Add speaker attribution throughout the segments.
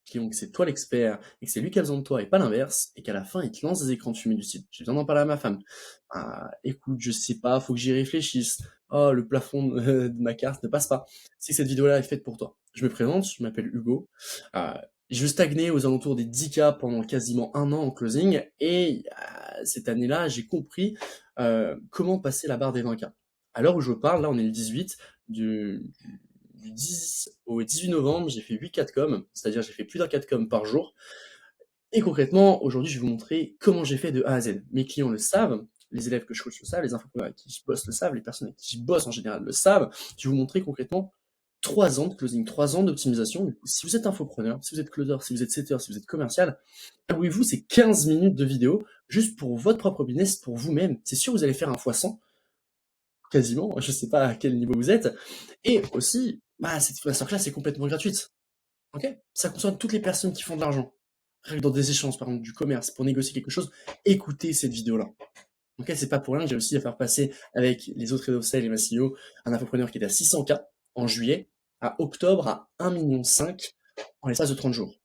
Speaker 1: client que c'est toi l'expert et que c'est lui qui a besoin de toi et pas l'inverse, et qu'à la fin, il te lance des écrans de fumée du style: «J'ai besoin d'en parler à ma femme. Ah, écoute, je sais pas, faut que j'y réfléchisse. Oh, le plafond de ma carte ne passe pas». C'est que cette vidéo-là est faite pour toi. Je me présente, je m'appelle Hugo. Heu, je stagnais aux alentours des 10 K pendant quasiment 1 an en closing et cette année-là, j'ai compris, comment passer la barre des 20 K. À l'heure où je parle, là, on est le 18 du 10 au 18 novembre, j'ai fait 8 4 c'est-à-dire j'ai fait plus d'un 4 par jour. Et concrètement, aujourd'hui, je vais vous montrer comment j'ai fait de A à Z. Mes clients le savent, les élèves que je coach le savent, les infopreneurs avec qui je bosse le savent, les personnes avec qui je bosse en général le savent. Je vais vous montrer concrètement 3 ans de closing, 3 ans d'optimisation. Du coup, si vous êtes infopreneur, si vous êtes closer, si vous êtes setter, si vous êtes commercial, avouez-vous, c'est 15 minutes de vidéo juste pour votre propre business, pour vous-même. C'est sûr, vous allez faire un fois 100, quasiment. Je sais pas à quel niveau vous êtes. Et aussi, bah, cette masterclass est complètement gratuite. OK? Ça concerne toutes les personnes qui font de l'argent. Rien que dans des échanges, par exemple, du commerce, pour négocier quelque chose, écoutez cette vidéo-là. OK? C'est pas pour rien que j'ai réussi à faire passer avec les autres Head of Sales et ma CEO, un infopreneur qui était à 600 K en juillet, à octobre à 1,5 million en l'espace de 30 jours.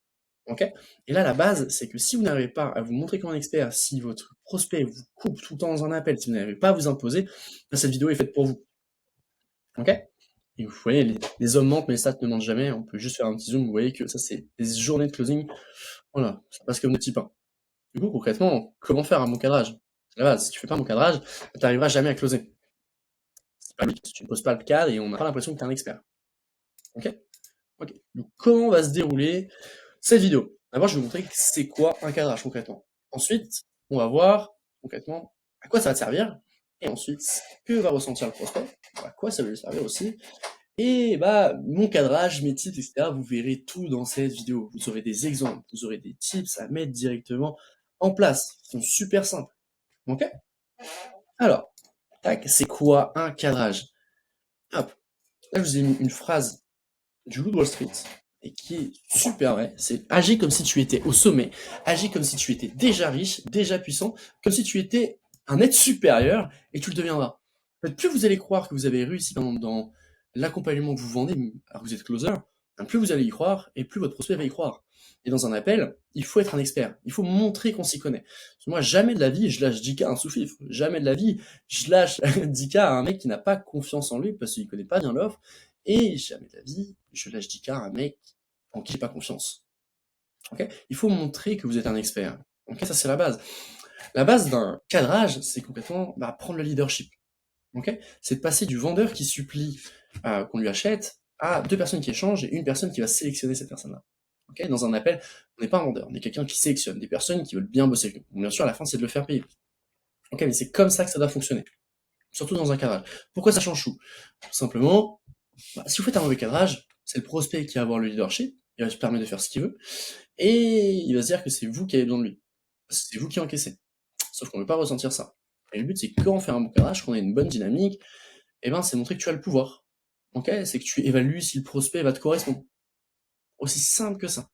Speaker 1: OK? Et là, la base, c'est que si vous n'arrivez pas à vous montrer comme un expert, si votre prospect vous coupe tout le temps dans un appel, si vous n'arrivez pas à vous imposer, bah, cette vidéo est faite pour vous. OK? Et vous voyez, les hommes mentent, mais les stats ne mentent jamais. On peut juste faire un petit zoom, vous voyez que ça, c'est des journées de closing. Voilà, ça passe comme des petits pains. Du coup, concrètement, comment faire un bon cadrage? C'est la base. Si tu fais pas un bon cadrage, tu n'arriveras jamais à closer. C'est pas logique. Tu ne poses pas le cadre et on n'a pas l'impression que tu es un expert. OK? OK. Donc, comment va se dérouler cette vidéo? D'abord, je vais vous montrer c'est quoi un cadrage concrètement. Ensuite, on va voir concrètement à quoi ça va te servir. Et ensuite, que va ressentir le prospect, à quoi ça va lui servir aussi. Et bah, mon cadrage, mes tips, etc., vous verrez tout dans cette vidéo. Vous aurez des exemples, vous aurez des tips à mettre directement en place. Ils sont super simples. OK? Alors, tac, c'est quoi un cadrage? Hop, là, je vous ai mis une phrase du Loup de Wall Street et qui est super vrai. C'est: agis comme si tu étais au sommet, agis comme si tu étais déjà riche, déjà puissant, comme si tu étais un être supérieur et tu le deviendras. En fait, plus vous allez croire que vous avez réussi dans l'accompagnement que vous vendez, alors que vous êtes closer, plus vous allez y croire et plus votre prospect va y croire. Et dans un appel, il faut être un expert. Il faut montrer qu'on s'y connaît. Parce que moi, jamais de la vie, je lâche 10K à un sous-fifre. Jamais de la vie, je lâche 10K à un mec qui n'a pas confiance en lui parce qu'il connaît pas bien l'offre. Et jamais de la vie, je lâche 10K à un mec en qui j'ai pas confiance. Okay, il faut montrer que vous êtes un expert. Okay, ça, c'est la base. La base d'un cadrage, c'est complètement prendre le leadership. Okay, c'est de passer du vendeur qui supplie qu'on lui achète à 2 personnes qui échangent et une personne qui va sélectionner cette personne-là. Okay, dans un appel, on n'est pas un vendeur, on est quelqu'un qui sélectionne des personnes qui veulent bien bosser. Donc, bien sûr, à la fin, c'est de le faire payer. Okay, mais c'est comme ça que ça doit fonctionner. Surtout dans un cadrage. Pourquoi ça change tout? Tout simplement, si vous faites un mauvais cadrage, c'est le prospect qui va avoir le leadership, il va se permettre de faire ce qu'il veut, et il va se dire que c'est vous qui avez besoin de lui. C'est vous qui encaissez. Sauf qu'on ne veut pas ressentir ça. Et le but, c'est que quand on fait un bon cadrage, quand on a une bonne dynamique, c'est montrer que tu as le pouvoir. Ok? C'est que tu évalues si le prospect va te correspondre. Aussi simple que ça.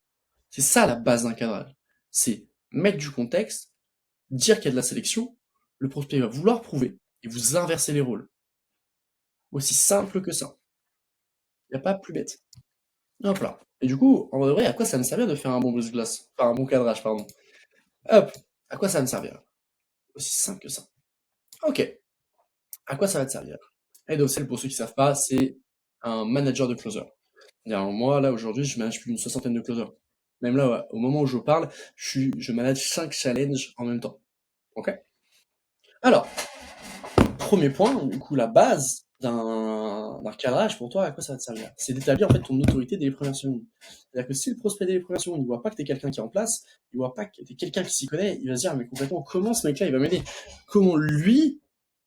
Speaker 1: C'est ça la base d'un cadrage. C'est mettre du contexte, dire qu'il y a de la sélection, le prospect va vouloir prouver, et vous inversez les rôles. Aussi simple que ça. Il n'y a pas plus bête. Hop là. Et du coup, en vrai, à quoi ça me servir de faire un bon brise-glace? Enfin, un bon cadrage, pardon. Hop. À quoi ça va me servir? Aussi simple que ça. Ok. À quoi ça va te servir? Head of Sales, pour ceux qui savent pas, c'est un manager de closer. C'est-à-dire, moi, là, aujourd'hui, je manage plus d'une soixantaine de closers. Même là, au moment où je parle, je manage 5 challenges en même temps. Ok? Alors, premier point, du coup, la base d'un cadrage pour toi, à quoi ça va te servir? C'est d'établir en fait ton autorité dès les premières secondes. C'est-à-dire que si le prospect dès les premières secondes, il voit pas que t'es quelqu'un qui est en place, il voit pas que t'es quelqu'un qui s'y connaît, il va se dire mais complètement comment ce mec-là il va m'aider? Comment lui,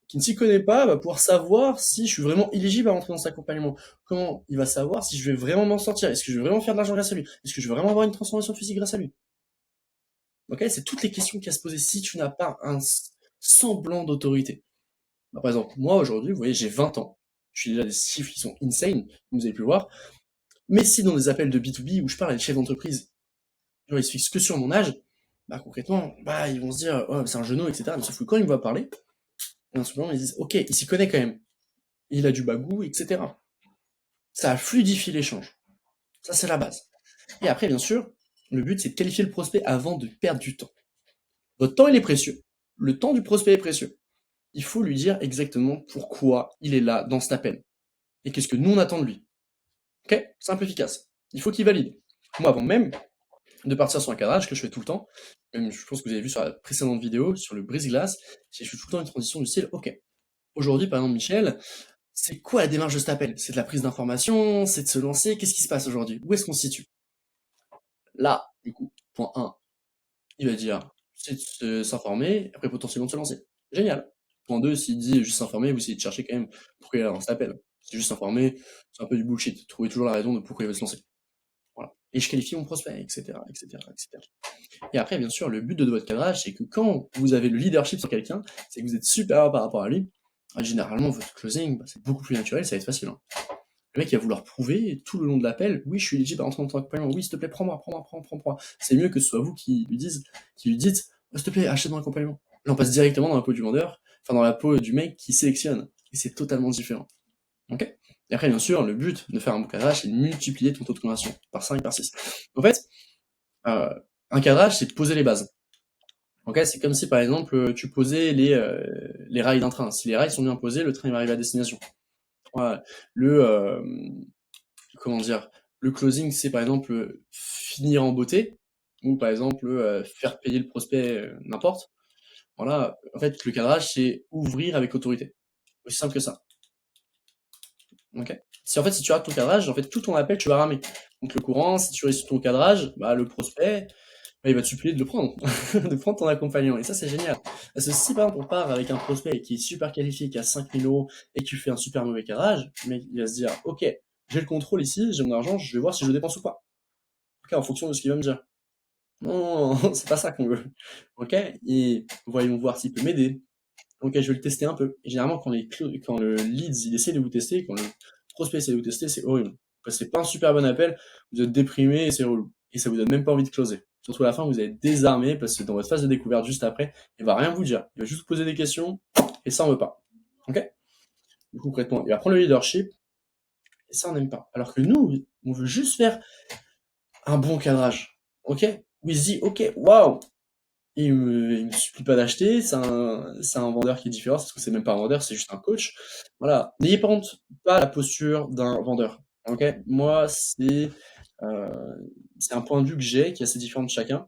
Speaker 1: qui ne s'y connaît pas, va pouvoir savoir si je suis vraiment éligible à rentrer dans cet accompagnement? Comment il va savoir si je vais vraiment m'en sortir? Est-ce que je vais vraiment faire de l'argent grâce à lui? Est-ce que je vais vraiment avoir une transformation physique grâce à lui? Ok, c'est toutes les questions qu'il y a à se poser si tu n'as pas un semblant d'autorité. Par exemple, moi aujourd'hui, vous voyez, j'ai 20 ans. Je suis déjà des chiffres qui sont insane, comme vous avez pu le voir. Mais si dans des appels de B2B où je parle à des chefs d'entreprise, ils se fixent que sur mon âge, concrètement, ils vont se dire, oh, c'est un genou, etc. Mais sauf que quand ils me voient parler, en ce moment, ils disent, ok, il s'y connaît quand même. Il a du bagou, etc. Ça fluidifie l'échange. Ça, c'est la base. Et après, bien sûr, Le but, c'est de qualifier le prospect avant de perdre du temps. Votre temps, il est précieux. Le temps du prospect est précieux. Il faut lui dire exactement pourquoi il est là dans cet appel et qu'est-ce que nous on attend de lui. OK? Simple, efficace. Il faut qu'il valide. Moi, avant même de partir sur un cadrage que je fais tout le temps, même je pense que vous avez vu sur la précédente vidéo, sur le brise-glace, je fais tout le temps une transition du style: «OK, aujourd'hui, par exemple, Michel, c'est quoi la démarche de cet appel? C'est de la prise d'information? C'est de se lancer? Qu'est-ce qui se passe aujourd'hui? Où est-ce qu'on se situe?» Là, du coup, point 1, il va dire: «C'est de s'informer, après potentiellement de se lancer». Génial. Point 2, s'il dit juste s'informer, vous essayez de chercher quand même pourquoi il est là dans cet appel. C'est juste s'informer, c'est un peu du bullshit. Trouvez toujours la raison de pourquoi il veut se lancer. Voilà. Et je qualifie mon prospect, et cetera, et cetera, et cetera. Et après, bien sûr, le but de votre cadrage, c'est que quand vous avez le leadership sur quelqu'un, c'est que vous êtes supérieur par rapport à lui. Généralement, votre closing, bah, c'est beaucoup plus naturel, ça va être facile, hein. Le mec, il va vouloir prouver tout le long de l'appel: «Oui, je suis éligible à rentrer dans ton accompagnement. Oui, s'il te plaît, prends-moi, prends-moi, prends-moi». C'est mieux que ce soit vous qui lui dites: «Oh, s'il te plaît, achète mon accompagnement». Là, on passe directement dans la peau du vendeur, enfin dans la peau du mec qui sélectionne. Et c'est totalement différent. OK? Et après, bien sûr, le but de faire un bon cadrage, c'est de multiplier ton taux de conversion par 5, par 6. En fait, heu, un cadrage, c'est de poser les bases. OK? C'est comme si, par exemple, tu posais les rails d'un train. Si les rails sont bien posés, le train, il va arriver à destination. Voilà. Comment dire? Le closing, c'est, par exemple, finir en beauté ou, par exemple, faire payer le prospect, n'importe. Voilà. En fait, le cadrage, c'est ouvrir avec autorité. Aussi simple que ça. OK? Si tu rates ton cadrage, en fait, tout ton appel, tu vas ramer. Donc le courant, si tu réussis ton cadrage, bah, le prospect, bah, il va te supplier de le prendre, de prendre ton accompagnant. Et ça, c'est génial. Parce que si par exemple on part avec un prospect qui est super qualifié, qui a 5 000 € et que tu fais un super mauvais cadrage, le mec il va se dire: OK, j'ai le contrôle ici, j'ai mon argent, je vais voir si je le dépense ou pas. OK, en fonction de ce qu'il va me dire. Non, c'est pas ça qu'on veut. OK? Et voyons voir s'il peut m'aider. OK, je vais le tester un peu. Et généralement, quand le leads, il essaie de vous tester, quand le prospect essaie de vous tester, c'est horrible. Parce que c'est pas un super bon appel, vous êtes déprimé et c'est relou. Et ça vous donne même pas envie de closer. Surtout à la fin, vous êtes désarmé parce que dans votre phase de découverte juste après, il va rien vous dire. Il va juste vous poser des questions et ça, on veut pas. OK? Du coup, concrètement, il va prendre le leadership et ça, on n'aime pas. Alors que nous, on veut juste faire un bon cadrage. OK? Où il se dit: OK, waouh, il me supplie pas d'acheter, c'est un vendeur qui est différent, parce que c'est même pas un vendeur, c'est juste un coach. Voilà. N'ayez par contre pas la posture d'un vendeur. OK? Moi, c'est un point de vue que j'ai, qui est assez différent de chacun,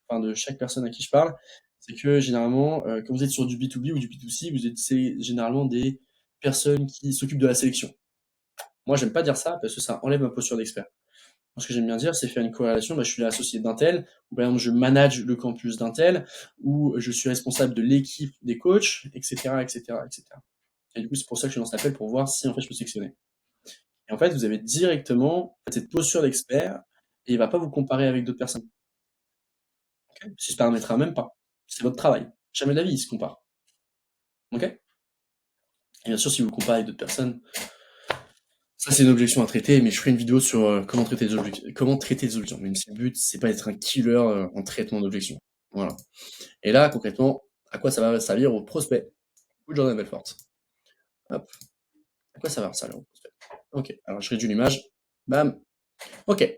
Speaker 1: enfin de chaque personne à qui je parle. C'est que généralement, quand vous êtes sur du B2B ou du B2C, vous êtes c'est généralement des personnes qui s'occupent de la sélection. Moi, j'aime pas dire ça parce que ça enlève ma posture d'expert. Moi, ce que j'aime bien dire, c'est faire une corrélation. Bah, je suis l'associé d'un tel, ou par exemple, je manage le campus d'un tel, ou je suis responsable de l'équipe des coachs, etc., etc., etc. Et du coup, c'est pour ça que je lance l'appel pour voir si en fait je peux sélectionner. Et en fait, vous avez directement cette posture d'expert, et il va pas vous comparer avec d'autres personnes. Ok, ça se permettra même pas. C'est votre travail. Jamais de la vie, il se compare. Ok? Et bien sûr, si vous le comparez avec d'autres personnes, ça c'est une objection à traiter, mais je ferai une vidéo sur comment traiter des objections. Même si le but, c'est pas d'être un killer en traitement d'objections. Voilà. Et là, concrètement, à quoi ça va servir aux prospects ou Jordan Belfort? Hop. À quoi ça va servir aux prospects? Ok, alors je réduis l'image. Bam. Ok.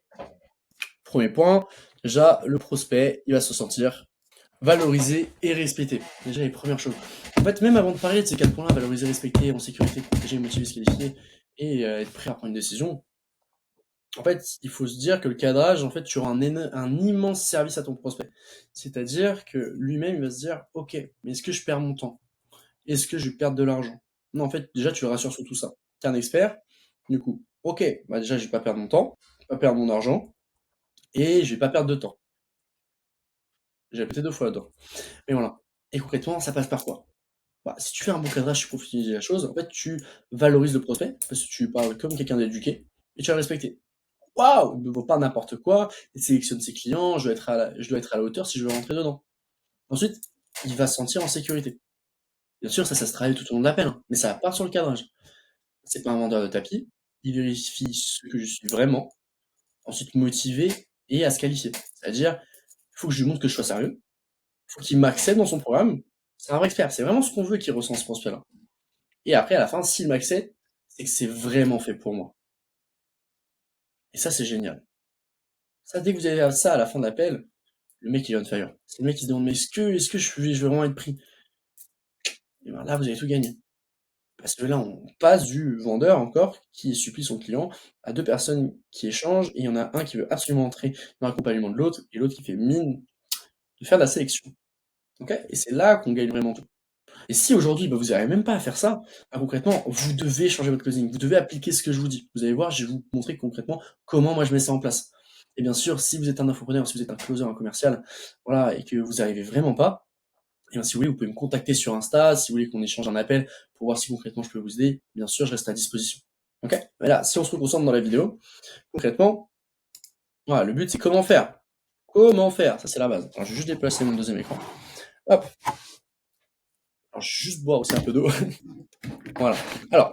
Speaker 1: Premier point, déjà, le prospect, il va se sentir valorisé et respecté. Déjà, les premières choses. En fait, même avant de parler de ces 4 points-là, valoriser, respecter, en sécurité, protéger, motiver, se qualifier et être prêt à prendre une décision, en fait, il faut se dire que le cadrage, en fait, tu rends un immense service à ton prospect. C'est-à-dire que lui-même, il va se dire: OK, mais est-ce que je perds mon temps? Est-ce que je vais perdre de l'argent? Non, en fait, déjà, tu le rassures sur tout ça. Tu es un expert, du coup, OK, bah, déjà, je vais pas perdre mon temps, je vais pas perdre mon argent et je vais pas perdre de temps. J'ai répété 2 fois là-dedans. Mais voilà. Et concrètement, ça passe par quoi? Bah, si tu fais un bon cadrage, tu professionnalises la chose, en fait, tu valorises le prospect parce que tu parles comme quelqu'un d'éduqué et tu vas le respecter. Waouh! Il ne vaut pas n'importe quoi, il sélectionne ses clients, je dois être à la hauteur si je veux rentrer dedans. Ensuite, il va se sentir en sécurité. Bien sûr, ça se travaille tout au long de l'appel, hein, mais ça part sur le cadrage. C'est pas un vendeur de tapis, il vérifie ce que je suis vraiment, ensuite motivé et à se qualifier. C'est-à-dire, il faut que je lui montre que je sois sérieux, il faut qu'il m'accepte dans son programme. C'est un vrai expert, c'est vraiment ce qu'on veut qu'il ressent ce prospect-là. Et après, à la fin, s'il m'accepte, c'est que c'est vraiment fait pour moi. Et ça, c'est génial. Ça, dès que vous avez ça à la fin de l'appel, le mec il est on fire. C'est le mec qui se demande: «Mais est-ce que je vais vraiment être pris?» Et ben là, vous avez tout gagné. Parce que là, on passe du vendeur encore, qui supplie son client, à 2 personnes qui échangent et il y en a un qui veut absolument entrer dans l'accompagnement de l'autre et l'autre qui fait mine de faire de la sélection. OK? Et c'est là qu'on gagne vraiment tout. Et si aujourd'hui, bah, vous n'arrivez même pas à faire ça, bah, concrètement, vous devez changer votre closing. Vous devez appliquer ce que je vous dis. Vous allez voir, je vais vous montrer concrètement comment moi je mets ça en place. Et bien sûr, si vous êtes un infopreneur, si vous êtes un closer, un commercial, voilà, et que vous n'arrivez vraiment pas, et bien, si vous voulez, vous pouvez me contacter sur Insta, si vous voulez qu'on échange un appel pour voir si concrètement je peux vous aider. Bien sûr, je reste à disposition. OK? Voilà, si on se concentre dans la vidéo, concrètement, voilà, le but c'est comment faire. Comment faire? Ça c'est la base. Alors, je vais juste déplacer mon deuxième écran. Hop. Alors, je vais juste boire aussi un peu d'eau. Voilà. Alors,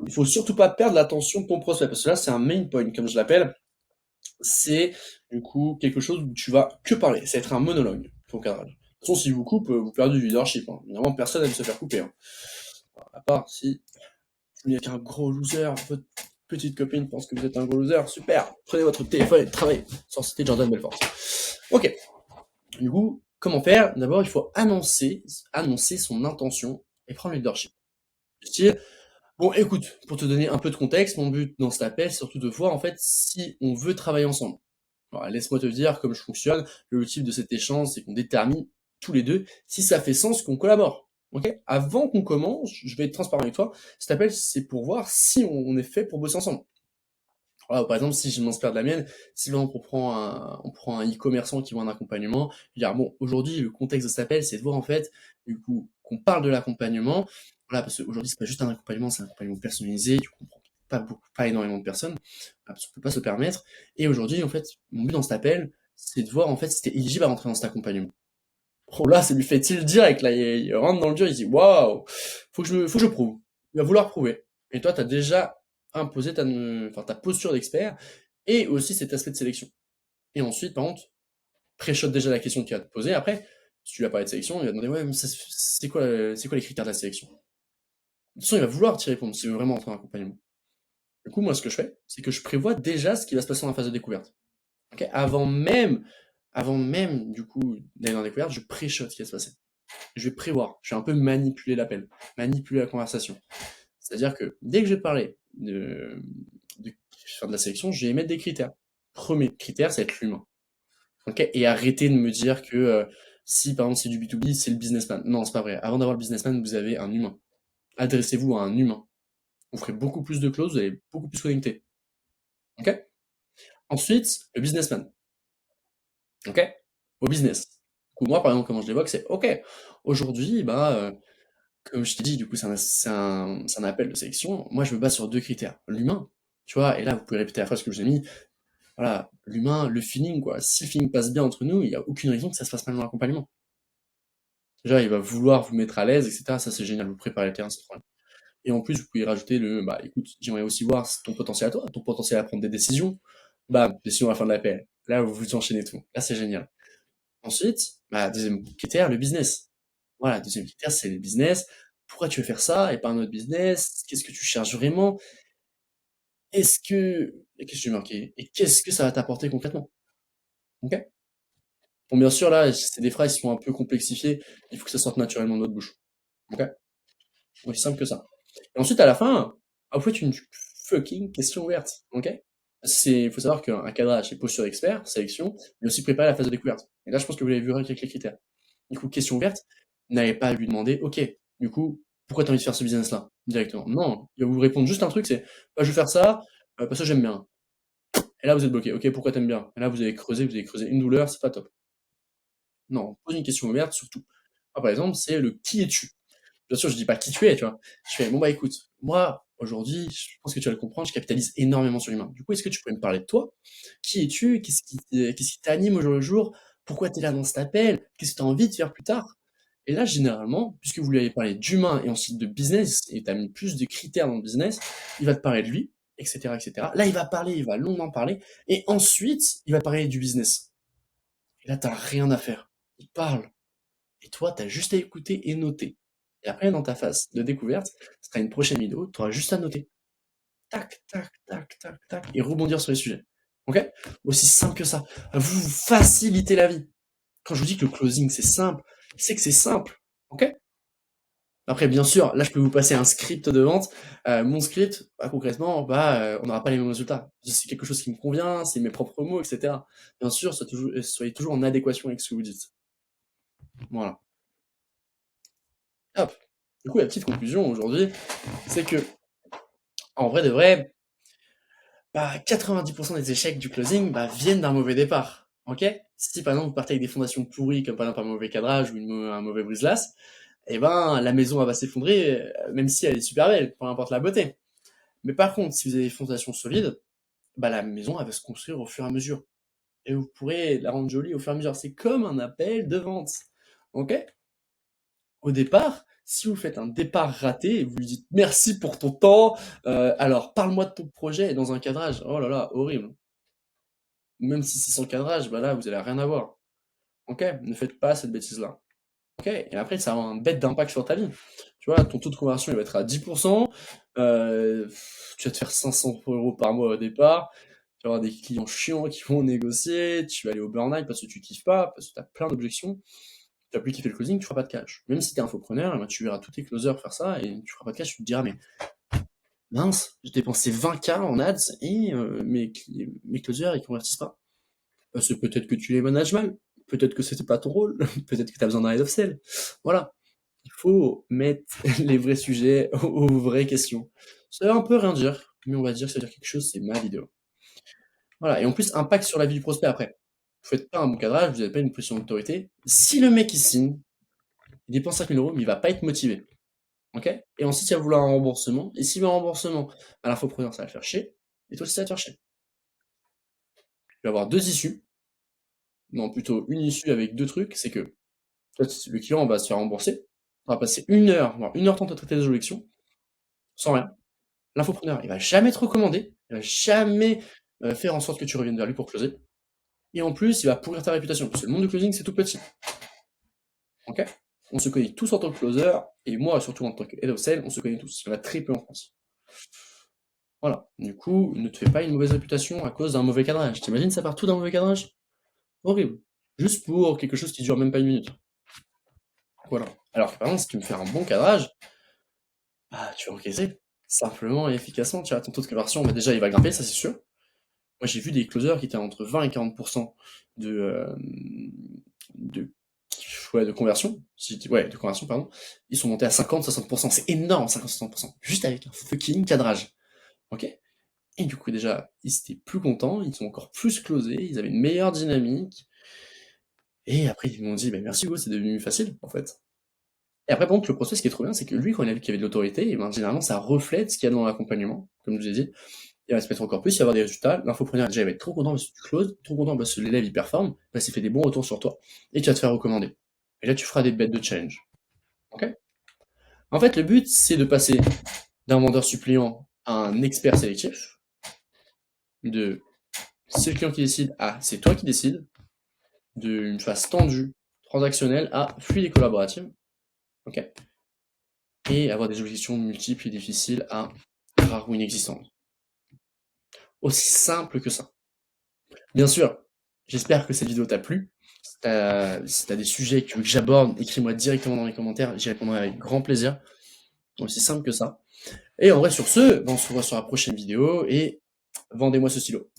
Speaker 1: il faut surtout pas perdre l'attention de ton prospect, parce que là, c'est un main point, comme je l'appelle. C'est, du coup, quelque chose où tu vas que parler. Ça va être un monologue, ton cadrage. De toute façon, s'il vous coupe, vous perdez du leadership, hein. Évidemment, personne n'aime se faire couper, hein. À part si vous êtes un gros loser, votre petite copine pense que vous êtes un gros loser, super, prenez votre téléphone et travaillez. Sans citer Jordan Belfort. Ok. Du coup, comment faire? D'abord, il faut annoncer son intention et prendre le leadership. Style, bon, écoute, pour te donner un peu de contexte, mon but dans cet appel, c'est surtout de voir en fait si on veut travailler ensemble. Alors, laisse-moi te dire comme je fonctionne. Le type de cet échange, c'est qu'on détermine tous les deux si ça fait sens qu'on collabore. Ok? Avant qu'on commence, je vais être transparent avec toi. Cet appel, c'est pour voir si on est fait pour bosser ensemble. Voilà, par exemple, si je m'inspire de la mienne, si là on prend un e-commerçant qui veut un accompagnement, je vais dire, bon, aujourd'hui, le contexte de cet appel, c'est de voir en fait, du coup, qu'on parle de l'accompagnement. Voilà, parce qu'aujourd'hui, c'est pas juste un accompagnement, c'est un accompagnement personnalisé, tu comprends pas énormément de personnes, parce qu'on peut pas se le permettre. Et aujourd'hui, en fait, mon but dans cet appel, c'est de voir en fait si t'es éligible à rentrer dans cet accompagnement. Oh là, ça lui fait-il direct, là, il rentre dans le dur, il se dit, waouh, faut que je prouve. Il va vouloir prouver. Et toi, t'as déjà imposé ta posture d'expert et aussi cet aspect de sélection. Et ensuite, par contre, pré-shot déjà la question qu'il va te poser. Après, si tu lui as parlé de sélection, il va te demander, ouais, mais c'est quoi les critères de la sélection? De toute façon, il va vouloir t'y répondre s'il veut vraiment entrer en accompagnement. Du coup, moi, ce que je fais, c'est que je prévois déjà ce qui va se passer dans la phase de découverte. Ok, avant même, du coup, d'aller dans la découverte, je pré-shot ce qui va se passer. Je vais prévoir, je vais un peu manipuler l'appel, manipuler la conversation. C'est-à-dire que dès que je vais parler de faire de la sélection, je vais émettre des critères. Premier critère, ça va être l'humain. Ok, et arrêtez de me dire que si par exemple c'est du B2B, c'est le businessman. Non, c'est pas vrai. Avant d'avoir le businessman, vous avez un humain. Adressez-vous à un humain. Vous ferez beaucoup plus de clauses, vous allez beaucoup plus connecter. Ok. Ensuite, le businessman. Ok. Au business. Du coup, moi, par exemple, comment je l'évoque, c'est ok. Aujourd'hui, bah, comme je t'ai dit, du coup, c'est un appel de sélection. Moi, je me base sur deux critères. L'humain, tu vois, et là, vous pouvez répéter la phrase que je vous ai mis. Voilà, l'humain, le feeling, quoi. Si le feeling passe bien entre nous, il n'y a aucune raison que ça se passe mal dans l'accompagnement. Déjà, il va vouloir vous mettre à l'aise, etc. Ça, c'est génial. Vous préparez le terrain, c'est trop bien. Et en plus, vous pouvez rajouter bah, écoute, j'aimerais aussi voir ton potentiel à toi, ton potentiel à prendre des décisions. Bam, décision à la fin de l'appel. Là, vous enchaînez tout. Là, c'est génial. Ensuite, bah, deuxième critère, le business. Voilà, deuxième critère, c'est le business. Pourquoi tu veux faire ça et pas un autre business? Qu'est-ce que tu cherches vraiment? Est-ce que et qu'est-ce que j'ai marqué? Et qu'est-ce que ça va t'apporter concrètement? OK? Bon, bien sûr, là, c'est des phrases qui sont un peu complexifiées. Il faut que ça sorte naturellement de notre bouche. OK? Aussi simple que ça. Et ensuite, à la fin, vous faites une fucking question ouverte. OK? Il faut savoir qu'un cadrage, c'est posture expert, sélection, mais aussi préparer la phase de découverte. Et là, je pense que vous l'avez vu avec les critères. Du coup, question ouverte, n'allez pas à lui demander, OK, du coup, pourquoi t'as envie de faire ce business-là? Directement. Non, il va vous répondre juste un truc, c'est, bah, je vais faire ça, parce que j'aime bien. Et là, vous êtes bloqué. OK, pourquoi t'aimes bien? Et là, vous avez creusé une douleur, c'est pas top. Non, pose une question ouverte, surtout. Moi, par exemple, c'est le qui es-tu? Bien sûr, je dis pas qui tu es, tu vois. Je fais, bon, bah, écoute, moi, aujourd'hui, je pense que tu vas le comprendre, je capitalise énormément sur l'humain. Du coup, est-ce que tu pourrais me parler de toi? Qui es-tu? Qu'est-ce qui t'anime au jour le jour? Pourquoi tu es là dans cet appel? Qu'est-ce que tu as envie de faire plus tard? Et là, généralement, puisque vous lui avez parlé d'humain et ensuite de business, et tu as mis plus de critères dans le business, il va te parler de lui, etc., etc. Là, il va parler, il va longuement parler, et ensuite, il va parler du business. Et là, t'as rien à faire. Il parle. Et toi, tu as juste à écouter et noter. Et après, dans ta phase de découverte, ce sera une prochaine vidéo, tu auras juste à noter. Tac, tac, tac, tac, tac, et rebondir sur les sujets. OK? Aussi simple que ça. Vous facilitez la vie. Quand je vous dis que le closing, c'est simple, c'est que c'est simple, OK? Après bien sûr, là, je peux vous passer un script de vente. Mon script, bah, concrètement, bah, on n'aura pas les mêmes résultats. C'est quelque chose qui me convient, c'est mes propres mots et cetera. Bien sûr, soyez toujours en adéquation avec ce que vous dites. Voilà. Hop. Du coup, la petite conclusion aujourd'hui, c'est que, en vrai de vrai, bah, 90 des échecs du closing, bah, viennent d'un mauvais départ. OK? Si par exemple vous partez avec des fondations pourries, comme par exemple un mauvais cadrage ou un mauvais brise-glace, eh ben, la maison elle va s'effondrer, même si elle est super belle, peu importe la beauté. Mais par contre, si vous avez des fondations solides, bah, la maison elle va se construire au fur et à mesure. Et vous pourrez la rendre jolie au fur et à mesure. C'est comme un appel de vente. OK? Au départ, si vous faites un départ raté et vous lui dites merci pour ton temps, alors parle-moi de ton projet et dans un cadrage, oh là là, horrible. Même si c'est sans cadrage, bah là, vous allez rien avoir. OK? Ne faites pas cette bêtise-là. OK? Et après, ça a un bête d'impact sur ta vie. Tu vois, ton taux de conversion, il va être à 10, tu vas te faire 500 € par mois au départ, tu vas avoir des clients chiants qui vont négocier, tu vas aller au burn-out parce que tu kiffes pas, parce que tu as plein d'objections. Tu vas plus kiffer le closing, tu feras pas de cash. Même si tu es infopreneur, eh ben, tu verras tous tes closers faire ça et tu feras pas de cash, tu te diras: «Mais mince, j'ai dépensé 20K en ads et mes closers, ils convertissent pas». Parce que peut-être que tu les manages mal, peut-être que c'était pas ton rôle, peut-être que tu as besoin d'un head of sale. Voilà, il faut mettre les vrais sujets aux vraies questions. Ça veut un peu rien dire, mais on va dire que ça veut dire quelque chose, c'est ma vidéo. Voilà, et en plus, impact sur la vie du prospect après. Vous faites pas un bon cadrage, vous n'avez pas une position d'autorité. Si le mec il signe, il dépense 5 000 €, mais il va pas être motivé. OK? Et ensuite, il va vouloir un remboursement. Et s'il veut un remboursement, à l'infopreneur, ça va le faire chier. Et toi aussi, ça va te faire chier. Tu vas avoir deux issues. Non, plutôt une issue avec deux trucs. C'est que toi, le client va se faire rembourser. On va passer 1 heure, voire 1 h 30 à traiter des objections, sans rien. L'infopreneur, il va jamais te recommander. Il va jamais faire en sorte que tu reviennes vers lui pour closer. Et en plus, il va pourrir ta réputation. Parce que le monde du closing, c'est tout petit. OK? On se connaît tous en tant que closer. Et moi, surtout en tant que head of sale, on se connaît tous. Il y en a très peu en France. Voilà. Du coup, ne te fais pas une mauvaise réputation à cause d'un mauvais cadrage. T'imagines, ça part tout d'un mauvais cadrage? Horrible. Juste pour quelque chose qui dure même pas une minute. Voilà. Alors que par exemple, si tu me fais un bon cadrage, bah, tu vas encaisser. Simplement et efficacement. Tu vois, ton taux de conversion, bah, déjà, il va grimper, ça c'est sûr. Moi, j'ai vu des closers qui étaient entre 20 et 40% de, de, ouais, de conversion. Ouais, de conversion, pardon. Ils sont montés à 50-60%. C'est énorme, 50-60%. Juste avec un fucking cadrage. OK? Et du coup, déjà, ils étaient plus contents, ils sont encore plus closés, ils avaient une meilleure dynamique. Et après, ils m'ont dit, bah, merci Hugo, c'est devenu facile, en fait. Et après, par contre, le process, ce qui est trop bien, c'est que lui, quand il a vu qu'il y avait de l'autorité, et ben, généralement, ça reflète ce qu'il y a dans l'accompagnement, comme je vous ai dit. Il va se mettre encore plus, il va avoir des résultats. L'infopreneur, déjà, il va être trop content parce que tu closes, trop content parce que l'élève, il performe, parce qu'il fait des bons retours sur toi, et tu vas te faire recommander. Et là, tu feras des bêtes de challenge. OK? En fait, le but, c'est de passer d'un vendeur suppliant à un expert sélectif, de c'est le client qui décide à c'est toi qui décides, d'une phase tendue, transactionnelle à fluide et collaborative. OK? Et avoir des objections multiples et difficiles à rares ou inexistantes. Aussi simple que ça. Bien sûr, j'espère que cette vidéo t'a plu. Si t'as des sujets que tu veux que j'aborde, écris-moi directement dans les commentaires, j'y répondrai avec grand plaisir. Aussi simple que ça. Et en vrai, sur ce, on se revoit sur la prochaine vidéo et vendez-moi ce stylo.